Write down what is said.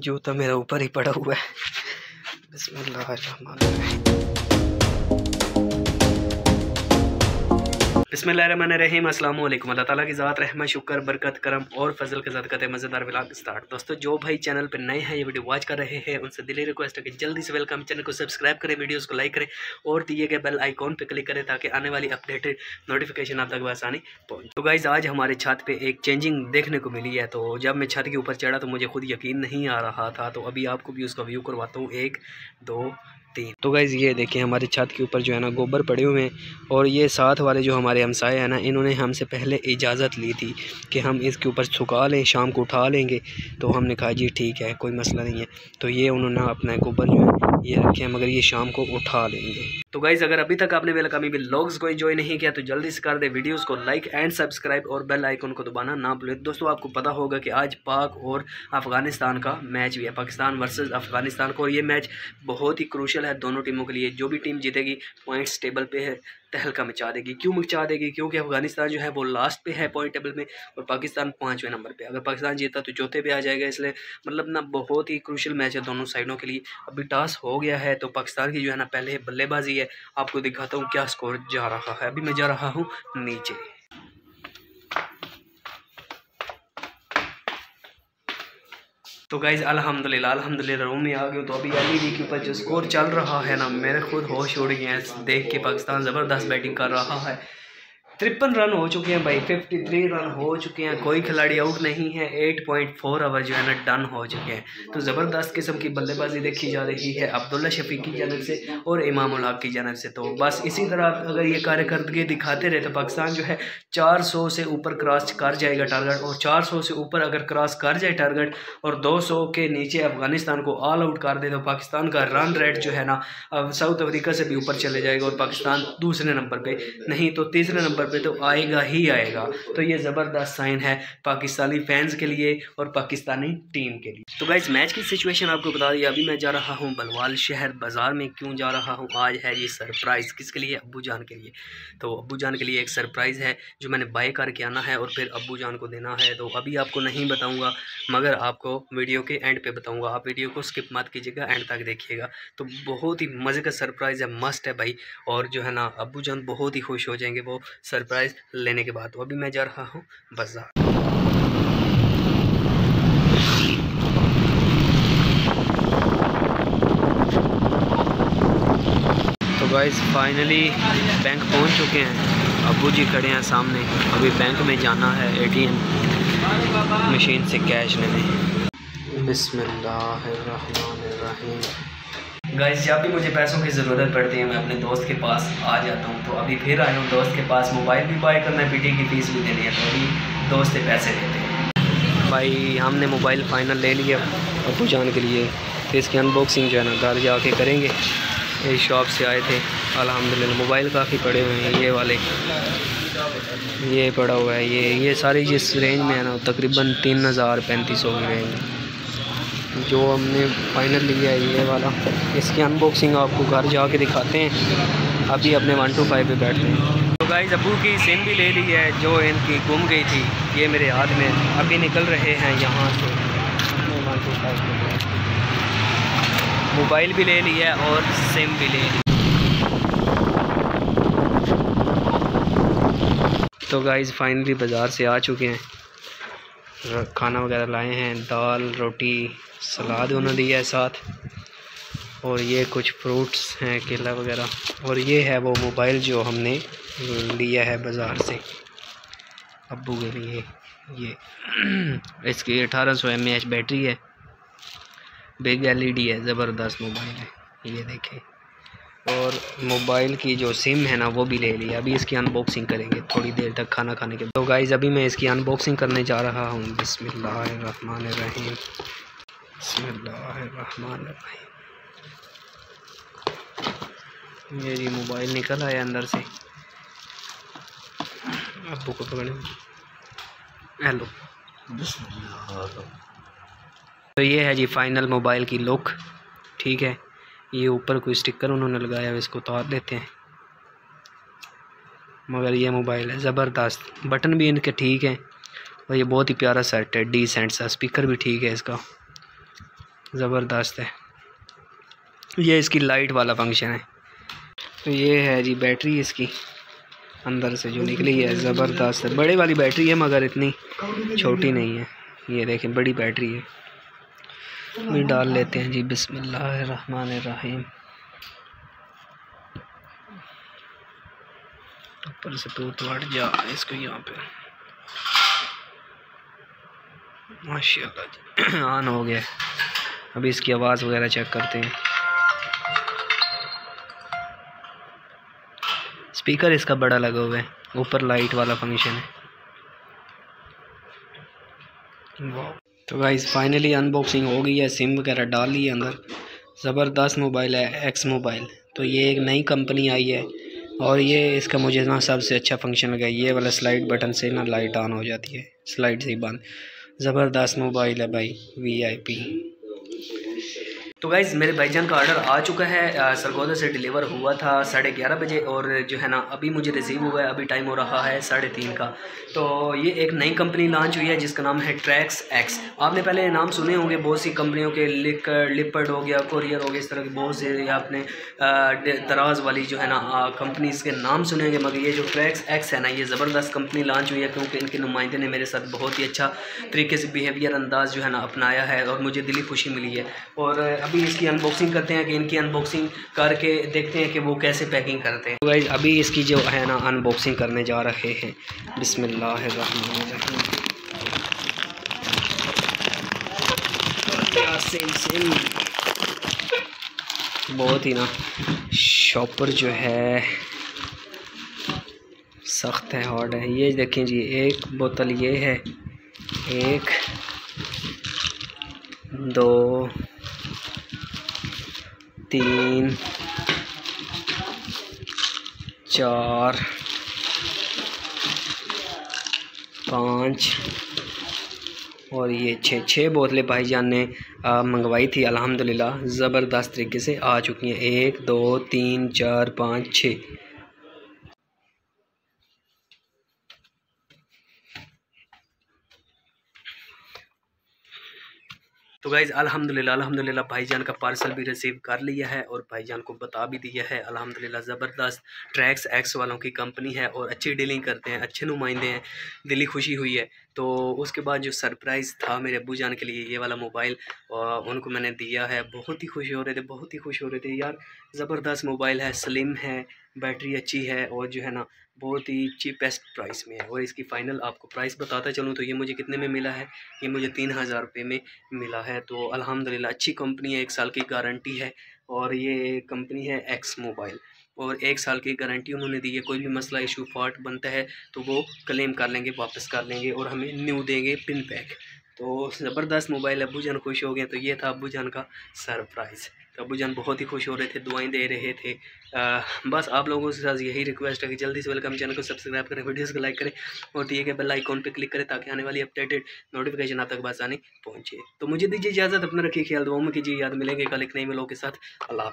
जूता मेरा ऊपर ही पड़ा हुआ है। बिस्मिल्लाहिर्रहमानिर्रहीम। बिस्मिल्लाहिर्रहमानिर्रहीम। अस्सलामु अलैकुम। अल्लाह ताला की ज़ात रहमत शुक्र बरकत करम और फजल के साथ कहते हैं मज़ेदार व्लॉग स्टार्ट। दोस्तों जो भाई चैनल पर नए हैं, ये वीडियो वॉच कर रहे हैं, उनसे दिली रिक्वेस्ट है कि जल्दी से वेलकम, चैनल को सब्सक्राइब करें, वीडियोस को लाइक करें और दिए गए बेल आइकॉन पर क्लिक करें ताकि आने वाली अपडेटेड नोटिफिकेशन आप तक आसानी पहुँचे। तो गाइज़ आज हमारे छत पर एक चेंजिंग देखने को मिली है। तो जब मैं छत के ऊपर चढ़ा तो मुझे खुद यकीन नहीं आ रहा था। तो अभी आपको भी उसका व्यू करवाता हूँ। 1 2 3। तो गाइज़ ये देखें, हमारे छत के ऊपर जो है ना गोबर पड़े हुए हैं और ये साथ वाले जो हमारे हमसाए हैं ना, इन्होंने हमसे पहले इजाज़त ली थी कि हम इसके ऊपर सुखा लें, शाम को उठा लेंगे। तो हमने कहा जी ठीक है, कोई मसला नहीं है। तो ये उन्होंने अपना गोबर जो है ये रखे हैं, मगर ये शाम को उठा लेंगे। तो गाइज़ अगर अभी तक आपने वेलकमी व्लॉग्स को एंजॉय नहीं किया तो जल्दी से कर दे वीडियोस को लाइक एंड सब्सक्राइब और बेल आइकन को दबाना ना भूलें। दोस्तों आपको पता होगा कि आज पाक और अफ़गानिस्तान का मैच भी है, पाकिस्तान वर्सेस अफ़गानिस्तान को। और ये मैच बहुत ही क्रूशल है दोनों टीमों के लिए। जो भी टीम जीतेगी पॉइंट्स टेबल पे है तहलका मचा देगी। क्यों मचा देगी? क्योंकि अफ़गानिस्तान जो है वो लास्ट पे है पॉइंट टेबल में और पाकिस्तान 5वें नंबर पे। अगर पाकिस्तान जीता तो चौथे पे आ जाएगा। इसलिए मतलब ना बहुत ही क्रूशल मैच है दोनों साइडों के लिए। अभी टॉस हो गया है तो पाकिस्तान की जो है ना पहले बल्लेबाजी है। आपको दिखाता हूँ क्या स्कोर जा रहा है। अभी मैं जा रहा हूँ नीचे। तो गाइज़ अल्हम्दुलिल्लाह रूम में आ गए। तो अभी एलईडी के ऊपर जो स्कोर चल रहा है ना, मेरे खुद होश उड़ गए हैं देख के। पाकिस्तान ज़बरदस्त बैटिंग कर रहा है। 53 रन हो चुके हैं भाई, 53 रन हो चुके हैं, कोई खिलाड़ी आउट नहीं है। 8.4 ओवर जो है ना डन हो चुके हैं। तो ज़बरदस्त किस्म की बल्लेबाजी देखी जा रही है अब्दुल्ला शफीक की जानब से और इमामुल हक की जानब से। तो बस इसी तरह अगर ये कार्यकर्दगी दिखाते रहे तो पाकिस्तान जो है 400 से ऊपर क्रॉस कर जाएगा टारगेट। और 400 से ऊपर अगर क्रॉस कर जाए टारगेट और 200 के नीचे अफगानिस्तान को ऑल आउट कर दे तो पाकिस्तान का रन रेट जो है ना साउथ अफ्रीका से भी ऊपर चले जाएगा और पाकिस्तान दूसरे नंबर पर, नहीं तो तीसरे नंबर पे तो आएगा ही आएगा। तो ये ज़बरदस्त साइन है पाकिस्तानी फैंस के लिए और पाकिस्तानी टीम के लिए। तो गाइस मैच की सिचुएशन आपको बता दी। अभी मैं जा रहा हूँ बलवाल शहर बाज़ार में। क्यों जा रहा हूँ? आज है ये सरप्राइज़। किसके लिए? अब्बू जान के लिए। तो अब्बू जान के लिए एक सरप्राइज़ है जो मैंने बाय करके आना है और फिर अब्बू जान को देना है। तो अभी आपको नहीं बताऊँगा मगर आपको वीडियो के एंड पे बताऊँगा। आप वीडियो को स्किप मत कीजिएगा, एंड तक देखिएगा। तो बहुत ही मज़े का सरप्राइज़ है, मस्त है भाई। और जो है ना अब्बू जान बहुत ही खुश हो जाएंगे वो सरप्राइज़ लेने के बाद। तो अभी मैं जा रहा हूँ बाज़ार। तो गाइस फाइनली बैंक पहुँच चुके हैं। अब्बू जी खड़े हैं सामने। अभी बैंक में जाना है एटीएम मशीन से कैश लेने। बिस्मिल्लाहिर्रहमानिर्रहीम। गाइस जब भी मुझे पैसों की ज़रूरत पड़ती है मैं अपने दोस्त के पास आ जाता हूँ। तो अभी फिर आया हूँ दोस्त के पास। मोबाइल भी बाय करना है, पीटी की फ़ीस भी देनी है। तो अभी दोस्त से पैसे देते हैं भाई। हमने मोबाइल फ़ाइनल ले लिया अब्बू जान के लिए। तो इसकी अनबॉक्सिंग जो है ना घर जाके करेंगे। इस शॉप से आए थे अल्हम्दुलिल्लाह। मोबाइल काफ़ी पड़े हुए हैं, ये वाले ये पड़ा हुआ है। ये सारी जिस रेंज में है ना तकरीबन 3035 की रेंज में जो हमने फ़ाइनल लिया है ये वाला। इसकी अनबॉक्सिंग आपको घर जाके दिखाते हैं। अभी अपने 125 पे बैठते हैं। तो गाइस अब्बू की सिम भी ले ली है जो इनकी गुम गई थी। ये मेरे हाथ में अभी निकल रहे हैं यहाँ से। 125 पे मोबाइल भी ले लिया है और सिम भी ले ली। तो गाइस फाइनली बाज़ार से आ चुके हैं। खाना वगैरह लाए हैं, दाल रोटी सलाद उन्होंने दिया है साथ। और ये कुछ फ्रूट्स हैं, केला वगैरह। और ये है वो मोबाइल जो हमने लिया है बाज़ार से अब्बू के लिए। ये इसकी 1800 mAh बैटरी है, बिग एलईडी है, ज़बरदस्त मोबाइल है ये देखें। और मोबाइल की जो सिम है ना वो भी ले ली। अभी इसकी अनबॉक्सिंग करेंगे थोड़ी देर तक खाना खाने के बाद। तो गाइज़ अभी मैं इसकी अनबॉक्सिंग करने जा रहा हूँ। बिस्मिल्लाहिर्रहमानिर्रहीम। बिस्मिल्लाहिर्रहमानिर्रहीम। ये जी मोबाइल निकल आया अंदर से। अब्बू को पकड़े। हेलो। तो ये है जी फाइनल मोबाइल की लुक। ठीक है, ये ऊपर कोई स्टिकर उन्होंने लगाया है, इसको उतार देते हैं। मगर ये मोबाइल है ज़बरदस्त। बटन भी इनके ठीक है और ये बहुत ही प्यारा सेट है, डिसेंट सा। स्पीकर भी ठीक है इसका। ज़बरदस्त है। ये इसकी लाइट वाला फंक्शन है। तो ये है जी बैटरी इसकी अंदर से जो निकली है, ज़बरदस्त है। बड़े वाली बैटरी है मगर इतनी छोटी नहीं है। ये देखें बड़ी बैटरी है। ये डाल लेते हैं जी, बिस्मिल्लाहिर्रहमानिर्रहीम। ऊपर से तो हट जा इसको यहाँ पे, माशाल्लाह जी ऑन हो गया। अभी इसकी आवाज़ वगैरह चेक करते हैं। स्पीकर इसका बड़ा लगा हुआ है, ऊपर लाइट वाला फंक्शन है। तो गाइस फाइनली अनबॉक्सिंग हो गई है, सिम वगैरह डाल ली है अंदर। ज़बरदस्त मोबाइल है, एक्स मोबाइल। तो ये एक नई कंपनी आई है और ये इसका मुझे ना सबसे अच्छा फंक्शन लगा, ये वाला स्लाइड बटन से ना लाइट ऑन हो जाती है, स्लाइड से ही बंद। ज़बरदस्त मोबाइल है भाई, VIP। तो गाइज़ मेरे भाईजान का ऑर्डर आ चुका है, सरगोदा से डिलीवर हुआ था 11:30 बजे और जो है ना अभी मुझे रिसीव हुआ है। अभी टाइम हो रहा है 3:30 का। तो ये एक नई कंपनी लॉन्च हुई है जिसका नाम है ट्रैक्स एक्स। आपने पहले नाम सुने होंगे बहुत सी कंपनियों के, लिपर्ड हो गया, कोरियर हो गया, इस तरह के बहुत से, या आपने दराज वाली जो है ना कंपनीज़ के नाम सुने होंगे। मगर ये जो ट्रैक्स एक्स है ना, ये ज़बरदस्त कंपनी लॉन्च हुई है क्योंकि इनके नुमाइंदे ने मेरे साथ बहुत ही अच्छा तरीके से बिहेवियर अंदाज़ जो है ना अपनाया है और मुझे दिली खुशी मिली है। और अभी इसकी अनबॉक्सिंग करते हैं कि इनकी अनबॉक्सिंग करके देखते हैं कि वो कैसे पैकिंग करते हैं। तो गाइस अभी इसकी जो है ना अनबॉक्सिंग करने जा रहे हैं। बिस्मिल्लाहिर्रहमानिर्रहीम। सेम बहुत ही ना शॉपर जो है सख्त है, हार्ड है। ये देखें जी, एक बोतल ये है, 1 2 3 4 5 और ये 6 बोतलें भाईजान ने मंगवाई थी। अल्हम्दुलिल्लाह ज़बरदस्त तरीके से आ चुकी हैं। 1 2 3 4 5 6। तो गाइज़ अल्हम्दुलिल्लाह भाईजान का पार्सल भी रिसीव कर लिया है और भाईजान को बता भी दिया है। अल्हम्दुलिल्लाह ज़बरदस्त ट्रैक्स एक्स वालों की कंपनी है और अच्छी डीलिंग करते हैं, अच्छे नुमाइंदे हैं, दिली खुशी हुई है। तो उसके बाद जो सरप्राइज़ था मेरे अब्बू जान के लिए, ये वाला मोबाइल उनको मैंने दिया है। बहुत ही खुश हो रहे थे, बहुत ही खुश हो रहे थे यार। ज़बरदस्त मोबाइल है, स्लिम है, बैटरी अच्छी है और जो है ना बहुत ही चीपेस्ट प्राइस में है। और इसकी फ़ाइनल आपको प्राइस बताता चलूँ तो ये मुझे कितने में मिला है, ये मुझे 3000 रुपये में मिला है। तो अल्हम्दुलिल्लाह अच्छी कंपनी है, 1 साल की गारंटी है और ये कंपनी है एक्स मोबाइल और 1 साल की गारंटी उन्होंने दी है। कोई भी मसला इशू फॉल्ट बनता है तो वो क्लेम कर लेंगे, वापस कर लेंगे और हमें न्यू देंगे पिन पैक। तो ज़बरदस्त मोबाइल, अब्बू जान खुश हो गए। तो ये था अब्बू जान का सरप्राइज़। तो अब्बू जान बहुत ही खुश हो रहे थे, दुआएं दे रहे थे। बस आप लोगों के साथ यही रिक्वेस्ट है कि जल्दी से वेलकम चैनल को सब्सक्राइब करें, वीडियोस को लाइक करें और दिए गए बेल आइकॉन पे क्लिक करें ताकि आने वाली अपडेटेड नोटिफिकेशन आप तक आसानी पहुँचे। तो मुझे दीजिए इजाज़त, अपना रखिए ख्याल, दुआओं में कीजिए याद। मिलेंगे कल एक नए व्लॉग के साथ। अल्लाह।